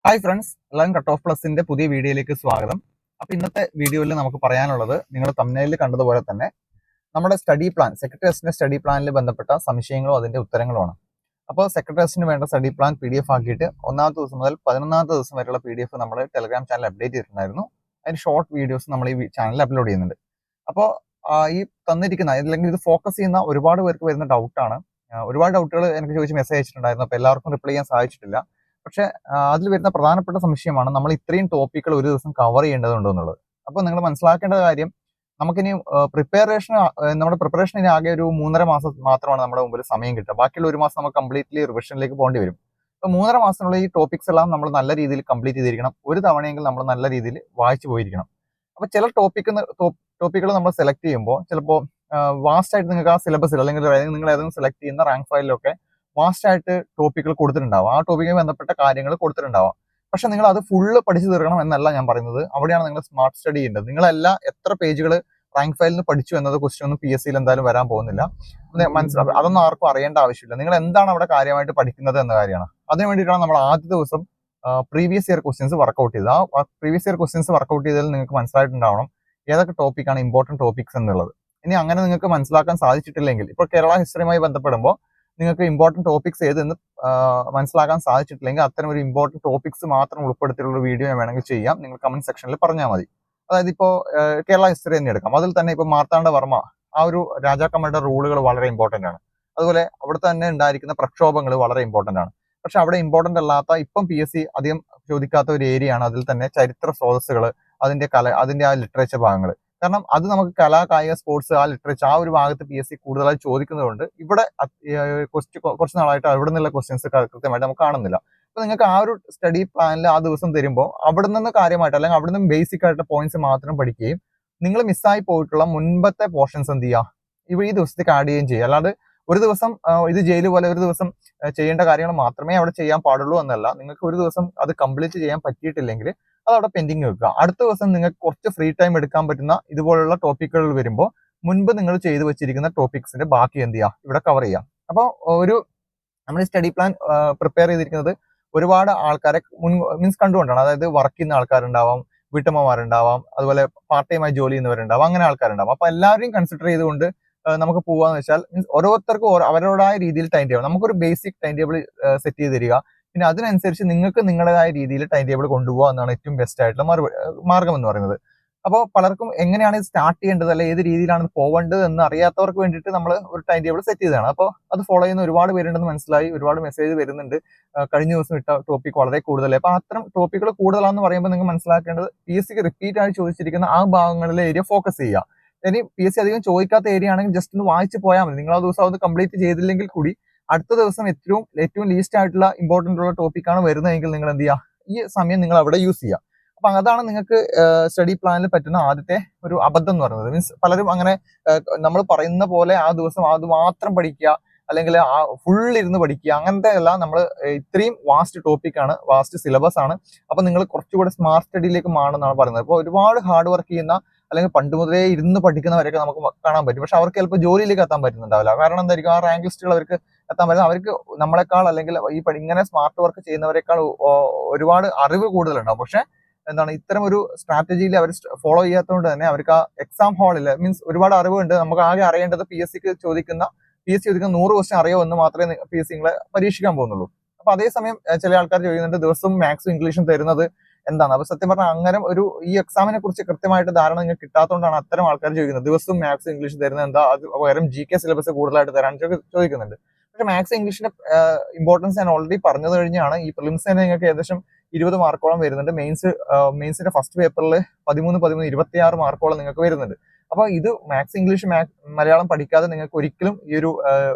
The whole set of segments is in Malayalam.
ഹായ് ഫ്രണ്ട്സ്, എല്ലാവരും കട്ട് ഓഫ് പ്ലസിന്റെ പുതിയ വീഡിയോയിലേക്ക് സ്വാഗതം. അപ്പോൾ ഇന്നത്തെ വീഡിയോയിൽ നമുക്ക് പറയാനുള്ളത് നിങ്ങൾ തംബ്നെയിലിൽ കണ്ടതുപോലെ തന്നെ നമ്മുടെ സ്റ്റഡി പ്ലാൻ, സെക്രട്ടറി ടെസ്റ്റിന്റെ സ്റ്റഡി പ്ലാനിൽ ബന്ധപ്പെട്ട സംശയങ്ങളും അതിന്റെ ഉത്തരങ്ങളുമാണ്. അപ്പോൾ സെക്രട്ടറി ടെസ്റ്റിന് വേണ്ട സ്റ്റഡി പ്ലാൻ PDF ആക്കിയിട്ട് 1ാമത്തെ ദിവസം മുതൽ 11ാമത്തെ ദിവസം വരെയുള്ള PDF നമ്മൾ ടെലഗ്രാം ചാനൽ അപ്ഡേറ്റ് ചെയ്തിട്ടുണ്ടായിരുന്നു. അതിന് ഷോർട്ട് വീഡിയോസ് നമ്മൾ ഈ ചാനലിൽ അപ്ലോഡ് ചെയ്യുന്നുണ്ട്. അപ്പോൾ ഈ തന്നിരിക്കുന്ന അല്ലെങ്കിൽ ഇത് ഫോക്കസ് ചെയ്യുന്ന ഒരുപാട് പേർക്ക് വരുന്ന ഡൗട്ടാണ്. ഒരുപാട് ഡൗട്ടുകൾ എനിക്ക് ചോദിച്ച് മെസ്സേജ് അയച്ചിട്ടുണ്ടായിരുന്നു. അപ്പോൾ എല്ലാവർക്കും റിപ്ലൈ ചെയ്യാൻ സാധിച്ചിട്ടില്ല. പക്ഷെ അതിൽ വരുന്ന പ്രധാനപ്പെട്ട സംശയമാണ് നമ്മൾ ഇത്രയും ടോപ്പിക്കുകൾ ഒരു ദിവസം കവർ ചെയ്യേണ്ടതുണ്ടോ എന്നുള്ളത്. അപ്പോൾ നിങ്ങൾ മനസ്സിലാക്കേണ്ട കാര്യം, നമുക്കിനി നമ്മുടെ പ്രിപ്പറേഷന് ആകെ ഒരു 3.5 മാസം മാത്രമാണ് നമ്മുടെ മുമ്പിൽ സമയം കിട്ടുക. ബാക്കിയുള്ള ഒരു മാസം നമുക്ക് കംപ്ലീറ്റ്ലി റിവിഷനിലേക്ക് പോകേണ്ടി വരും. അപ്പോൾ 3.5 മാസത്തിനുള്ള ഈ ടോപ്പിക്സ് എല്ലാം നമ്മൾ നല്ല രീതിയിൽ കംപ്ലീറ്റ് ചെയ്തിരിക്കണം. ഒരു തവണയെങ്കിലും നമ്മൾ നല്ല രീതിയിൽ വായിച്ചു പോയിരിക്കണം. അപ്പോൾ ചില ടോപ്പിക്കുകൾ നമ്മൾ സെലക്ട് ചെയ്യുമ്പോൾ ചിലപ്പോൾ വാസ്റ്റ് ആയിട്ട് നിങ്ങൾക്ക് ആ സിലബസിൽ അല്ലെങ്കിൽ നിങ്ങൾ ഏതെങ്കിലും സെലക്ട് ചെയ്യുന്ന റാങ്ക് ഫയലിലൊക്കെ വാസ്റ്റ് ആയിട്ട് ടോപ്പിക്കുകൾ കൊടുത്തിട്ടുണ്ടാവും. ആ ടോപ്പിക്കുമായി ബന്ധപ്പെട്ട കാര്യങ്ങൾ കൊടുത്തിട്ടുണ്ടാവാം. പക്ഷെ നിങ്ങൾ അത് ഫുള്ള് പഠിച്ചു തീർക്കണം എന്നല്ല ഞാൻ പറയുന്നത്. അവിടെയാണ് നിങ്ങൾ സ്മാർട്ട് സ്റ്റഡി ചെയ്യേണ്ടത്. നിങ്ങളെല്ലാം എത്ര പേജുകൾ റാങ്ക് ഫയലിൽ നിന്ന് പഠിച്ചു എന്നത് ക്വസ്റ്റ്യൻ ഒന്നും PSCയിൽ എന്തായാലും വരാൻ പോകുന്നില്ല. മനസ്സിലാവും. അതൊന്നും ആർക്കും അറിയേണ്ട ആവശ്യമില്ല. നിങ്ങൾ എന്താണ് അവിടെ കാര്യമായിട്ട് പഠിക്കുന്നത് എന്ന കാര്യമാണ്. അതിനു വേണ്ടിയിട്ടാണ് നമ്മൾ ആദ്യ ദിവസം പ്രീവിയസ് ഇയർ ക്വസ്റ്റ്യൻസ് വർക്കൗട്ട് ചെയ്തത്. ആ പ്രീവിയസ് ഇയർ ക്വസ്റ്റ്യൻസ് വർക്കൗട്ട് ചെയ്തതിൽ നിങ്ങൾക്ക് മനസ്സിലായിട്ടുണ്ടാവണം ഏതൊക്കെ ടോപ്പിക്കാണ് ഇമ്പോർട്ടൻറ്റ് ടോപ്പിക്സ് എന്നുള്ളത്. ഇനി അങ്ങനെ നിങ്ങൾക്ക് മനസ്സിലാക്കാൻ സാധിച്ചിട്ടില്ലെങ്കിൽ, ഇപ്പോൾ കേരള ഹിസ്റ്ററിയുമായി ബന്ധപ്പെടുമ്പോൾ നിങ്ങൾക്ക് ഇമ്പോർട്ടൻറ്റ് ടോപ്പിക്സ് ഏതെന്ന് മനസ്സിലാക്കാൻ സാധിച്ചിട്ടില്ലെങ്കിൽ അത്തരം ഒരു ഇമ്പോർട്ടൻറ്റ് ടോപ്പിക്സ് മാത്രം ഉൾപ്പെടുത്തിയുള്ള ഒരു വീഡിയോ വേണമെങ്കിൽ ചെയ്യാം. നിങ്ങൾ കമന്റ് സെക്ഷനിൽ പറഞ്ഞാൽ മതി. അതായത് ഇപ്പോൾ കേരള ഹിസ്റ്ററി തന്നെ എടുക്കാം. അതിൽ തന്നെ ഇപ്പോൾ മാർത്താണ്ഡവർമ്മ, ആ ഒരു രാജാക്കന്മാരുടെ റൂളുകൾ വളരെ ഇമ്പോർട്ടൻ്റ് ആണ്. അതുപോലെ അവിടെ തന്നെ ഉണ്ടായിരിക്കുന്ന പ്രക്ഷോഭങ്ങൾ വളരെ ഇമ്പോർട്ടൻ്റ് ആണ്. പക്ഷെ അവിടെ ഇമ്പോർട്ടൻ്റ് അല്ലാത്ത, ഇപ്പം PSC അധികം ചോദിക്കാത്ത ഒരു ഏരിയ ആണ് അതിൽ തന്നെ ചരിത്ര സ്രോതസ്സുകൾ, അതിന്റെ ആ ലിറ്ററേച്ചർ ഭാഗങ്ങൾ. കാരണം അത് നമുക്ക് കലാ, കായിക, സ്പോർട്സ്, ആ ലിറ്ററേച്ചർ, ആ ഒരു ഭാഗത്ത് PSC കൂടുതലായി ചോദിക്കുന്നതുകൊണ്ട് ഇവിടെ കുറച്ച് നാളായിട്ട് അവിടെ നിന്നുള്ള ക്വസ്റ്റ്യൻസ് കൃത്യമായിട്ട് നമുക്ക് കാണുന്നില്ല. അപ്പൊ നിങ്ങൾക്ക് ആ ഒരു സ്റ്റഡി പ്ലാനിൽ ആ ദിവസം തരുമ്പോൾ അവിടെ നിന്ന് കാര്യമായിട്ട് അല്ലെങ്കിൽ അവിടെ നിന്ന് ബേസിക് ആയിട്ടുള്ള പോയിന്റ്സ് മാത്രം പഠിക്കുകയും നിങ്ങൾ മിസ്സായി പോയിട്ടുള്ള മുൻപത്തെ പോർഷൻസ് എന്ത് ചെയ്യുക, ഈ ദിവസത്തേക്ക് ആഡ് ചെയ്യുകയും ചെയ്യുക. അല്ലാതെ ഒരു ദിവസം ഇത് ജയിൽ പോലെ ഒരു ദിവസം ചെയ്യേണ്ട കാര്യങ്ങൾ മാത്രമേ അവിടെ ചെയ്യാൻ പാടുള്ളൂ എന്നല്ല. നിങ്ങൾക്ക് ഒരു ദിവസം അത് കംപ്ലീറ്റ് ചെയ്യാൻ പറ്റിയിട്ടില്ലെങ്കിൽ അത് അവിടെ പെൻഡിങ് വെക്കുക. അടുത്ത ദിവസം നിങ്ങൾക്ക് കുറച്ച് ഫ്രീ ടൈം എടുക്കാൻ പറ്റുന്ന ഇതുപോലുള്ള ടോപ്പിക്കുകൾ വരുമ്പോൾ മുൻപ് നിങ്ങൾ ചെയ്തു വെച്ചിരിക്കുന്ന ടോപ്പിക്സിന്റെ ബാക്കി എന്ത് ചെയ്യുക, ഇവിടെ കവർ ചെയ്യാം. അപ്പോൾ നമ്മൾ സ്റ്റഡി പ്ലാൻ പ്രിപ്പയർ ചെയ്തിരിക്കുന്നത് ഒരുപാട് ആൾക്കാരെ മീൻസ് കണ്ടുകൊണ്ടാണ്. അതായത് വർക്ക് ചെയ്യുന്ന ആൾക്കാരുണ്ടാവാം, വീട്ടമ്മമാരുണ്ടാവാം, അതുപോലെ പാർട്ട് ടൈമായി ജോലി ചെയ്യുന്നവരുണ്ടാവാം, അങ്ങനെ ആൾക്കാരുണ്ടാവാം. അപ്പൊ എല്ലാവരെയും കൺസിഡർ ചെയ്തുകൊണ്ട് നമുക്ക് പോവാന്ന് വെച്ചാൽ മീൻസ് ഓരോരുത്തർക്കും അവരുടേതായ രീതിയിൽ ടൈം ടേബിൾ, നമുക്കൊരു ബേസിക് ടൈം ടേബിൾ സെറ്റ് ചെയ്ത് തരിക. പിന്നെ അതിനനുസരിച്ച് നിങ്ങൾക്ക് നിങ്ങളുടേതായ രീതിയിൽ ടൈം ടേബിൾ കൊണ്ടുപോകുക എന്നാണ് ഏറ്റവും ബെസ്റ്റ് ആയിട്ടുള്ള മാർഗം എന്ന് പറയുന്നത്. അപ്പോൾ പലർക്കും എങ്ങനെയാണ് ഇത് സ്റ്റാർട്ട് ചെയ്യേണ്ടത്, അല്ലെ ഏത് രീതിയിലാണ് പോകേണ്ടത് എന്ന് അറിയാത്തവർക്ക് വേണ്ടിയിട്ട് നമ്മൾ ഒരു ടൈം ടേബിൾ സെറ്റ് ചെയ്തതാണ്. അപ്പോൾ അത് ഫോളോ ചെയ്യുന്ന ഒരുപാട് പേരുണ്ടെന്ന് മനസ്സിലായി. ഒരുപാട് മെസ്സേജ് വരുന്നുണ്ട്. കഴിഞ്ഞ ദിവസം ഇട്ട ടോപ്പിക് വളരെ കൂടുതലായി. അപ്പോൾ അത്തരം ടോപ്പിക്കുകൾ കൂടുതലാണെന്ന് പറയുമ്പോൾ നിങ്ങൾ മനസ്സിലാക്കേണ്ടത് PSCക്ക് റിപ്പീറ്റ് ആയി ചോദിച്ചിരിക്കുന്ന ആ ഭാഗങ്ങളിലെ ഏരിയ ഫോക്കസ് ചെയ്യുക. ഇനി PSC അധികം ചോദിക്കാത്ത ഏരിയ ആണെങ്കിൽ ജസ്റ്റ് ഒന്ന് വായിച്ച് പോയാൽ മതി. നിങ്ങൾ ആ ദിവസം അത് കംപ്ലീറ്റ് ചെയ്തില്ലെങ്കിൽ കൂടി അടുത്ത ദിവസം ഏറ്റവും ലീസ്റ്റ് ആയിട്ടുള്ള ഇമ്പോർട്ടൻ്റ് ഉള്ള ടോപ്പിക്കാണ് വരുന്നതെങ്കിൽ നിങ്ങൾ എന്ത് ചെയ്യുക, ഈ സമയം നിങ്ങൾ അവിടെ യൂസ് ചെയ്യുക. അപ്പൊ അതാണ് നിങ്ങൾക്ക് സ്റ്റഡി പ്ലാനിൽ പറ്റുന്ന ആദ്യത്തെ ഒരു അബദ്ധം എന്ന് പറയുന്നത്. മീൻസ് പലരും അങ്ങനെ നമ്മൾ പറയുന്ന പോലെ ആ ദിവസം അത് മാത്രം പഠിക്കുക, അല്ലെങ്കിൽ ഫുൾ ഇരുന്ന് പഠിക്കുക, അങ്ങനത്തെ എല്ലാം. നമ്മൾ ഇത്രയും വാസ്റ്റ് ടോപ്പിക്കാണ്, വാസ്റ്റ് സിലബസ് ആണ്. അപ്പൊ നിങ്ങൾ കുറച്ചുകൂടെ സ്മാർട്ട് സ്റ്റഡിയിലേക്ക് മാറുന്നതാണ് പറയുന്നത്. അപ്പോൾ ഒരുപാട് ഹാർഡ് വർക്ക് ചെയ്യുന്ന അല്ലെങ്കിൽ പണ്ട് മുതലേ ഇരുന്ന് പഠിക്കുന്നവരൊക്കെ നമുക്ക് കാണാൻ പറ്റും. പക്ഷെ അവർക്ക് ചിലപ്പോൾ ജോലിയിലേക്ക് എത്താൻ പറ്റുന്നുണ്ടാവില്ല. കാരണം എന്തായിരിക്കും, ആ റാങ്ക് ലിസ്റ്റുകൾ അവർക്ക് എത്താൻ പറ്റുന്നത്. അവർക്ക് നമ്മളെക്കാൾ അല്ലെങ്കിൽ ഇങ്ങനെ സ്മാർട്ട് വർക്ക് ചെയ്യുന്നവരെക്കാൾ ഒരുപാട് അറിവ് കൂടുതലുണ്ടാവും. പക്ഷെ എന്താണ്, ഇത്തരം ഒരു സ്ട്രാറ്റജിയിൽ അവർ ഫോളോ ചെയ്യാത്തതുകൊണ്ട് തന്നെ അവർക്ക് ആ എക്സാം ഹാളിൽ മീൻസ് ഒരുപാട് അറിവുണ്ട്. നമുക്ക് ആകെ അറിയേണ്ടത് PSC ചോദിക്കുന്ന 100 ക്വസ്റ്റ്യൻ അറിയോ എന്ന് മാത്രമേ PSC നിങ്ങളെ പരീക്ഷിക്കാൻ പോകുന്നുള്ളൂ. അപ്പൊ അതേസമയം ചില ആൾക്കാർ ചോദിക്കുന്നുണ്ട് ദിവസവും മാത്സും ഇംഗ്ലീഷും തരുന്നത് എന്താണ്. അപ്പൊ സത്യം പറഞ്ഞാൽ അങ്ങനെ ഈ എക്സാമിനെ കുറിച്ച് കൃത്യമായിട്ട് ധാരണ നിങ്ങൾക്ക് കിട്ടാത്തതുകൊണ്ടാണ് അത്തരം ആൾക്കാർ ചോദിക്കുന്നത് ദിവസവും മാത്സും ഇംഗ്ലീഷും തരുന്നത് എന്താ, അത് പകരം GK സിലബസ് കൂടുതലായിട്ട് തരാൻ ചോദിക്കുന്നുണ്ട്. പക്ഷെ മാത്സ് ഇംഗ്ലീഷിന്റെ ഇമ്പോർട്ടൻസ് ഞാൻ ഓൾറെഡി പറഞ്ഞു കഴിഞ്ഞാണ്. ഈ പ്രിലിംസ് തന്നെ നിങ്ങൾക്ക് ഏകദേശം 20 മാർക്കോളം വരുന്നുണ്ട്. മെയിൻസിന്റെ ഫസ്റ്റ് പേപ്പറിൽ 13 26 മാർക്കോളം നിങ്ങൾക്ക് വരുന്നുണ്ട്. അപ്പോൾ ഇത് മാത്സ് ഇംഗ്ലീഷ് മലയാളം പഠിക്കാതെ നിങ്ങൾക്ക് ഒരിക്കലും ഈ ഒരു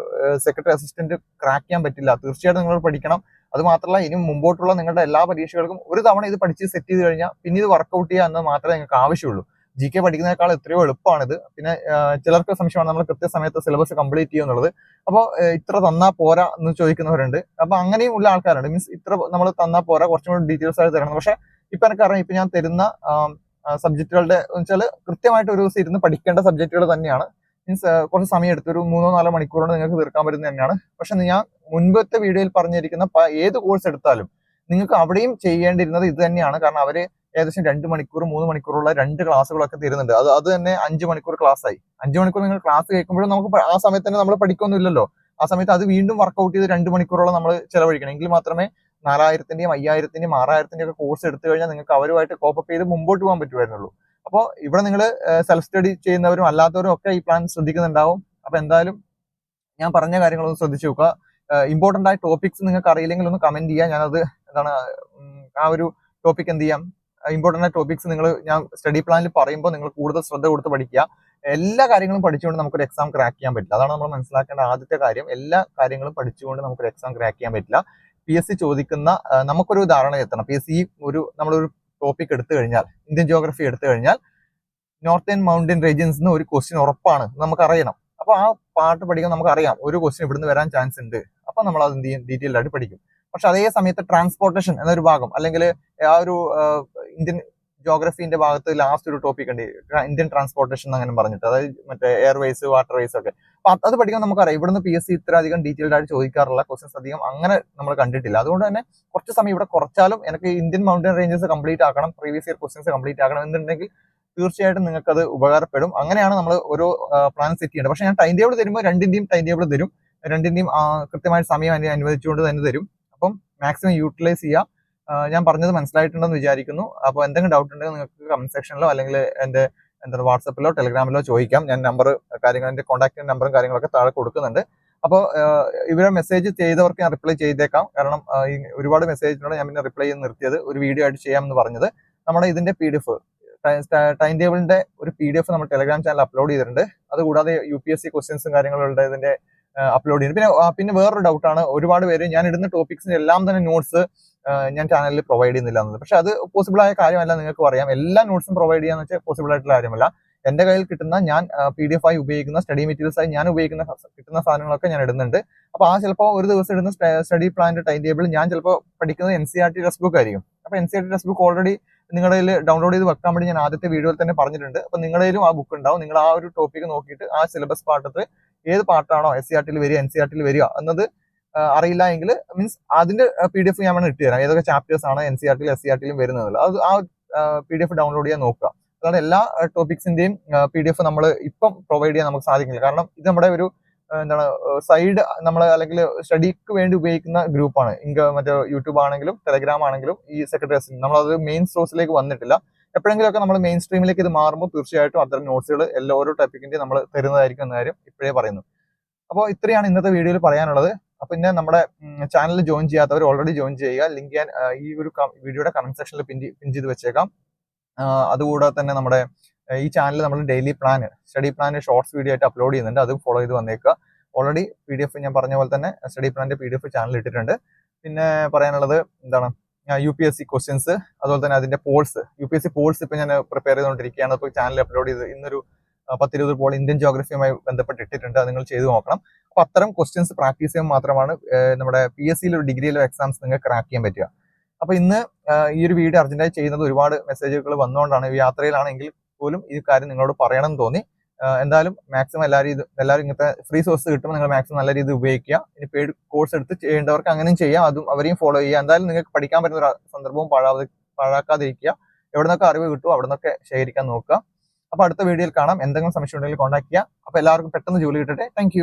സെക്രട്ടറി അസിസ്റ്റന്റ് ക്രാക്ക് ചെയ്യാൻ പറ്റില്ല. തീർച്ചയായിട്ടും നിങ്ങൾ പഠിക്കണം. അത് മാത്രമല്ല, ഇനി മുമ്പോട്ടുള്ള നിങ്ങളുടെ എല്ലാ പരീക്ഷകൾക്കും ഒരു തവണ ഇത് പഠിച്ച് സെറ്റ് ചെയ്ത് കഴിഞ്ഞാൽ പിന്നെ ഇത് വർക്കൗട്ട് ചെയ്യുക എന്നത് മാത്രമേ നിങ്ങൾക്ക് ആവശ്യമുള്ളൂ. GK പഠിക്കുന്നതിനേക്കാൾ എത്രയോ എളുപ്പമാണിത്. പിന്നെ ചിലർക്ക് സംശയമാണ് നമ്മൾ കൃത്യസമയത്ത് സിലബസ് കംപ്ലീറ്റ് ചെയ്യുക എന്നുള്ളത്. അപ്പോൾ ഇത്ര തന്നാ പോരാ എന്ന് ചോദിക്കുന്നവരുണ്ട്. അപ്പൊ അങ്ങനെയും ഉള്ള ആൾക്കാരുണ്ട്. മീൻസ് ഇത്ര നമ്മൾ തന്നാ പോരാ, കുറച്ചും കൂടി ഡീറ്റെയിൽസ് ആയിട്ട് തരണം. പക്ഷെ ഇപ്പൊ എനിക്കറിയാം, ഇപ്പൊ ഞാൻ തരുന്ന സബ്ജക്റ്റുകളുടെ വെച്ചാൽ കൃത്യമായിട്ട് ഒരു ദിവസം ഇരുന്ന് പഠിക്കേണ്ട സബ്ജക്റ്റുകൾ തന്നെയാണ്. മീൻസ് കുറച്ച് സമയം എടുത്ത് ഒരു 3-4 മണിക്കൂറോട് നിങ്ങൾക്ക് തീർക്കാൻ പറ്റുന്നത് തന്നെയാണ്. പക്ഷെ ഞാൻ മുൻപത്തെ വീഡിയോയിൽ പറഞ്ഞിരിക്കുന്ന ഏത് കോഴ്സ് എടുത്താലും നിങ്ങൾക്ക് അവിടെയും ചെയ്യേണ്ടിരുന്നത് ഇത് തന്നെയാണ്. കാരണം അവര് ഏകദേശം 2 മണിക്കൂർ 3 മണിക്കൂറുള്ള 2 ക്ലാസ്സുകളൊക്കെ തരുന്നുണ്ട്. അത് തന്നെ 5 മണിക്കൂർ ക്ലാസ് ആയി. 5 മണിക്കൂർ നിങ്ങൾ ക്ലാസ് കേൾക്കുമ്പോഴും നമുക്ക് ആ സമയത്ത് തന്നെ നമ്മൾ പഠിക്കൊന്നുമില്ലല്ലോ. ആ സമയത്ത് അത് വീണ്ടും വർക്കൗട്ട് ചെയ്ത് 2 മണിക്കൂറോളം നമ്മൾ ചെലവഴിക്കണം. എങ്കിൽ മാത്രമേ 4000ന്റെയും 5000ന്റെയും 6000ന്റെയും ഒക്കെ കോഴ്സ് എടുത്തു കഴിഞ്ഞാൽ നിങ്ങൾക്ക് അവരുമായിട്ട് കോപ്പപ്പ് ചെയ്ത് മുമ്പോട്ട് പോകാൻ പറ്റുമായിരുന്നുള്ളൂ. അപ്പോൾ ഇവിടെ നിങ്ങൾ സെൽഫ് സ്റ്റഡി ചെയ്യുന്നവരും അല്ലാത്തവരും ഒക്കെ ഈ പ്ലാൻ ശ്രദ്ധിക്കുന്നുണ്ടാവും. അപ്പൊ എന്തായാലും ഞാൻ പറഞ്ഞ കാര്യങ്ങളൊന്ന് ശ്രദ്ധിച്ചു നോക്കുക. ഇമ്പോർട്ടന്റ് ആയ ടോപ്പിക്സ് നിങ്ങൾക്ക് അറിയില്ലെങ്കിൽ ഒന്ന് കമന്റ് ചെയ്യുക. ഞാനത് എന്താണ് ആ ഒരു ടോപ്പിക് എന്ത് ചെയ്യാം, ഇമ്പോർട്ടന്റ് ആയ ടോപ്പിക്സ് ഞാൻ സ്റ്റഡി പ്ലാനിൽ പറയുമ്പോൾ നിങ്ങൾ കൂടുതൽ ശ്രദ്ധ കൊടുത്ത് പഠിക്കുക. എല്ലാ കാര്യങ്ങളും പഠിച്ചുകൊണ്ട് നമുക്കൊരു എക്സാം ക്രാക്ക് ചെയ്യാൻ പറ്റില്ല. അതാണ് നമ്മൾ മനസ്സിലാക്കേണ്ട ആദ്യത്തെ കാര്യം. എല്ലാ കാര്യങ്ങളും പഠിച്ചുകൊണ്ട് നമുക്കൊരു എക്സാം ക്രാക്ക് ചെയ്യാൻ പറ്റില്ല. PSC ചോദിക്കുന്ന നമുക്കൊരു ധാരണ എത്തണം. PSC നമ്മളൊരു ടോപ്പിക് എടുത്തു കഴിഞ്ഞാൽ, ഇന്ത്യൻ ജിയോഗ്രഫി എടുത്തു കഴിഞ്ഞാൽ നോർത്തേൺ മൗണ്ടൻ റീജിയൻസ് ഒരു ക്വസ്റ്റ്യൻ ഉറപ്പാണ്, നമുക്കറിയണം. അപ്പൊ ആ പാർട്ട് പഠിക്കാൻ നമുക്കറിയാം ഒരു ക്വസ്റ്റ്യൻ ഇവിടുന്ന് വരാൻ ചാൻസ് ഉണ്ട്. അപ്പൊ നമ്മൾ അത് എന്ത് ചെയ്യും, ഡീറ്റെയിൽഡ് ആയിട്ട് പഠിക്കും. പക്ഷെ അതേ സമയത്ത് ട്രാൻസ്പോർട്ടേഷൻ എന്നൊരു ഭാഗം, അല്ലെങ്കിൽ ആ ഒരു ഇന്ത്യൻ ജോഗ്രഫിന്റെ ഭാഗത്ത് ലാസ്റ്റ് ഒരു ടോപ്പിക് ഉണ്ട്, ഇന്ത്യൻ ട്രാൻസ്പോർട്ടേഷൻ അങ്ങനെ പറഞ്ഞിട്ട്, അതായത് മറ്റേ എയർവേസ് വാട്ടർവേസ് ഒക്കെ. അപ്പൊ അത് പഠിക്കാൻ നമുക്കറിയാം. ഇവിടുന്ന് PSC ഇത്ര അധികം ഡീറ്റെയിൽഡ് ആയിട്ട് ചോദിക്കാറുള്ള ക്വസ്റ്റ്യൻസ് അധികം അങ്ങനെ നമ്മൾ കണ്ടിട്ടില്ല. അതുകൊണ്ട് തന്നെ കുറച്ച് സമയം ഇവിടെ കുറച്ചാലും എനിക്ക് ഇന്ത്യൻ മൗണ്ടൻ റേഞ്ചസ് കംപ്ലീറ്റ് ആക്കണം, പ്രീവിയസ് ഇയർ ക്വസ്റ്റ്യൻസ് കംപ്ലീറ്റ് ആക്കണം എന്നുണ്ടെങ്കിൽ തീർച്ചയായിട്ടും നിങ്ങൾക്ക് അത് ഉപകാരപ്പെടും. അങ്ങനെയാണ് നമ്മൾ ഓരോ പ്ലാൻ സെറ്റ് ചെയ്യേണ്ടത്. പക്ഷെ ഞാൻ ടൈം ടേബിൾ തരുമ്പോൾ രണ്ടിന്റെയും ടൈം ടേബിൾ തരും, രണ്ടിന്റെയും കൃത്യമായ സമയം അനുവദിച്ചുകൊണ്ട് തന്നെ തരും. അപ്പം മാക്സിമം യൂട്ടിലൈസ് ചെയ്യുക. ഞാൻ പറഞ്ഞത് മനസ്സിലായിട്ടുണ്ടെന്ന് വിചാരിക്കുന്നു. അപ്പോൾ എന്തെങ്കിലും ഡൗട്ട് ഉണ്ടെങ്കിൽ നിങ്ങൾക്ക് കമന്റ് സെക്ഷനിലോ അല്ലെങ്കിൽ എന്റെ വാട്സപ്പിലോ ടെലിഗ്രാമിലോ ചോദിക്കാം. ഞാൻ നമ്പർ എന്റെ കോൺടാക്ട് നമ്പറും കാര്യങ്ങളൊക്കെ താഴെ കൊടുക്കുന്നുണ്ട്. അപ്പോൾ ഇവരെ മെസ്സേജ് ചെയ്തവർക്ക് ഞാൻ റിപ്ലൈ ചെയ്തേക്കാം. കാരണം ഒരുപാട് മെസ്സേജിനോട് ഞാൻ പിന്നെ റിപ്ലൈ ചെയ്ത് നിർത്തിയത്, ഒരു വീഡിയോ ആയിട്ട് ചെയ്യാമെന്ന് പറഞ്ഞത്. നമ്മുടെ ഇതിന്റെ PDF ടൈം ടേബിളിന്റെ ഒരു PDF നമ്മൾ ടെലിഗ്രാം ചാനൽ അപ്ലോഡ് ചെയ്തിട്ടുണ്ട്. അതുകൂടാതെ UPSC ക്വസ്റ്റ്യൻസും കാര്യങ്ങളുണ്ട് ഇതിന്റെ അപ്ലോഡ് ചെയ്യുന്നത്. പിന്നെ വേറൊരു ഡൗട്ടാണ്, ഒരുപാട് പേര് ഞാൻ ഇടുന്ന ടോപ്പിക്സിന്റെ എല്ലാം തന്നെ നോട്ട്സ് ഞാൻ ചാനലിൽ പ്രൊവൈഡ് ചെയ്യുന്നില്ല എന്നത്. പക്ഷെ അത് പോസിബിൾ ആയ കാര്യമല്ല. നിങ്ങൾക്ക് അറിയാം, എല്ലാ നോട്ട്സും പ്രൊവൈഡ് ചെയ്യാന്ന് വെച്ചാൽ പോസിബിൾ ആയിട്ടുള്ള കാര്യമല്ല. എന്റെ കയ്യിൽ കിട്ടുന്ന, ഞാൻ PDF ആയി ഉപയോഗിക്കുന്ന, സ്റ്റഡി മെറ്റീരിയൽസ് ആയി ഞാൻ കിട്ടുന്ന സാധനങ്ങളൊക്കെ ഞാൻ ഇടുന്നുണ്ട്. അപ്പൊ ആ ചിലപ്പോൾ ഒരു ദിവസം ഇടുന്ന സ്റ്റഡി പ്ലാന്റെ ടൈം ടേബിൾ ഞാൻ ചിലപ്പോൾ പഠിക്കുന്നത് NCERT ടെക്സ്റ്റ് ബുക്ക് ആയിരിക്കും. അപ്പൊ NCERT ടെക്സ്റ്റ് ബുക്ക് ഓൾറെഡി നിങ്ങളുടെ കയ്യിൽ ഡൗൺലോഡ് ചെയ്ത് വെക്കാൻ വേണ്ടി ഞാൻ ആദ്യത്തെ വീഡിയോയിൽ തന്നെ പറഞ്ഞിട്ടുണ്ട്. അപ്പൊ നിങ്ങളുടെ കയ്യിലും ആ ബുക്ക് ഉണ്ടാവും. നിങ്ങൾ ആ ഒരു ടോപ്പിക് നോക്കിയിട്ട് ആ സിലബസ് പാർട്ടത്തിൽ ഏത് പാർട്ടാണോ SCERT വരിക, NCERT വരിക എന്നത് അറിയില്ല എങ്കിൽ, മീൻസ് അതിന്റെ PDF ഞാൻ വേണം ഇട്ടുതരാം, ഏതൊക്കെ ചാപ്റ്റേഴ്സ് ആണ് NCERT SCERT വരുന്നത്. അത് ആ PDF ഡൗൺലോഡ് ചെയ്യാൻ നോക്കുക. അതാണ് എല്ലാ ടോപ്പിക്സിന്റെയും PDF നമ്മൾ ഇപ്പം പ്രൊവൈഡ് ചെയ്യാൻ നമുക്ക് സാധിക്കില്ല. കാരണം ഇത് നമ്മുടെ ഒരു സൈഡ് നമ്മൾ അല്ലെങ്കിൽ സ്റ്റഡിക്ക് വേണ്ടി ഉപയോഗിക്കുന്ന ഗ്രൂപ്പാണ്. മറ്റേ യൂട്യൂബ് ആണെങ്കിലും ടെലഗ്രാം ആണെങ്കിലും ഈ സെക്രട്ടേറിയറ്റ് നമ്മളത് മെയിൻ സോഴ്സിലേക്ക് വന്നിട്ടില്ല. എപ്പോഴെങ്കിലുമൊക്കെ നമ്മൾ മെയിൻ സ്ട്രീമിലേക്ക് ഇത് മാറുമ്പോൾ തീർച്ചയായിട്ടും അത്തരം നോട്ട്സുകൾ ഓരോ ടോപ്പിക്കിന്റെ നമ്മൾ തരുന്നതായിരിക്കും എന്ന കാര്യം ഇപ്പോഴേ പറയുന്നു. അപ്പോൾ ഇത്രയാണ് ഇന്നത്തെ വീഡിയോയിൽ പറയാനുള്ളത്. അപ്പൊ പിന്നെ നമ്മുടെ ചാനൽ ജോയിൻ ചെയ്യാത്തവർ ഓൾറെഡി ജോയിൻ ചെയ്യുക. ലിങ്ക് ഞാൻ ഈ ഒരു വീഡിയോയുടെ കമന്റ് സെക്ഷനിൽ പിൻ ചെയ്ത് വെച്ചേക്കാം. അതുകൂടാതെ തന്നെ നമ്മുടെ ഈ ചാനൽ നമ്മൾ daily study plan shorts video ആയിട്ട് അപ്ലോഡ് ചെയ്യുന്നുണ്ട്. അത് ഫോളോ ചെയ്ത് വന്നേക്കുക. ഓൾറെഡി PDF ഞാൻ പറഞ്ഞ പോലെ തന്നെ സ്റ്റഡി പ്ലാന്റെ PDF ചാനൽ ഇട്ടിട്ടുണ്ട്. പിന്നെ പറയാനുള്ളത് UPSC ക്വസ്റ്റ്യൻസ്, അതുപോലെ തന്നെ അതിന്റെ UPSC പോൾസ് ഇപ്പൊ ഞാൻ പ്രിപ്പയർ ചെയ്തുകൊണ്ടിരിക്കുകയാണ്. ഇപ്പോൾ ചാനൽ അപ്ലോഡ് ചെയ്ത് ഇന്നൊരു 10-20 പോൾ ഇന്ത്യൻ ജോഗ്രഫിയുമായി ബന്ധപ്പെട്ട് ഇട്ടിട്ടുണ്ട്. അത് നിങ്ങൾ ചെയ്തു നോക്കണം. അപ്പൊ അത്തരം ക്വസ്റ്റ്യൻസ് പ്രാക്ടീസ് ചെയ്യുമ്പോൾ മാത്രമാണ് നമ്മുടെ PSCയിലോ ഡിഗ്രിയിലോ എക്സാംസ് നിങ്ങൾക്ക് ക്രാക്ക് ചെയ്യാൻ പറ്റുക. അപ്പൊ ഇന്ന് ഈ ഒരു വീഡിയോ അർജന്റായി ചെയ്യുന്നത് ഒരുപാട് മെസ്സേജുകൾ വന്നുകൊണ്ടാണ്. യാത്രയിലാണെങ്കിൽ പോലും ഈ കാര്യം നിങ്ങളോട് പറയണം എന്ന് തോന്നി. എന്തായാലും മാക്സിമം എല്ലാവരും ഇങ്ങനത്തെ ഫ്രീ സോഴ്സ് കിട്ടുമ്പോൾ നിങ്ങൾ മാക്സിമം നല്ല രീതിയിൽ ഉപയോഗിക്കുക. ഇനി പെയ്ഡ് കോഴ്സ് എടുത്ത് ചെയ്യേണ്ടവർക്ക് അങ്ങനെയും ചെയ്യാം, അതും അവരെയും ഫോളോ ചെയ്യുക. എന്തായാലും നിങ്ങൾക്ക് പഠിക്കാൻ പറ്റുന്ന ഒരു സന്ദർഭവും പാഴാക്കാതിരിക്കുക. എവിടെ നിന്നൊക്കെ അറിവ് കിട്ടുമോ അവിടെ നിന്നൊക്കെ ശേഖരിക്കാൻ നോക്കുക. അപ്പൊ അടുത്ത വീഡിയോയിൽ കാണാം. എന്തെങ്കിലും സംശയം ഉണ്ടെങ്കിൽ കോൺടാക്ട് ചെയ്യുക. അപ്പൊ എല്ലാവർക്കും പെട്ടെന്ന് ജോലി കിട്ടട്ടെ. താങ്ക്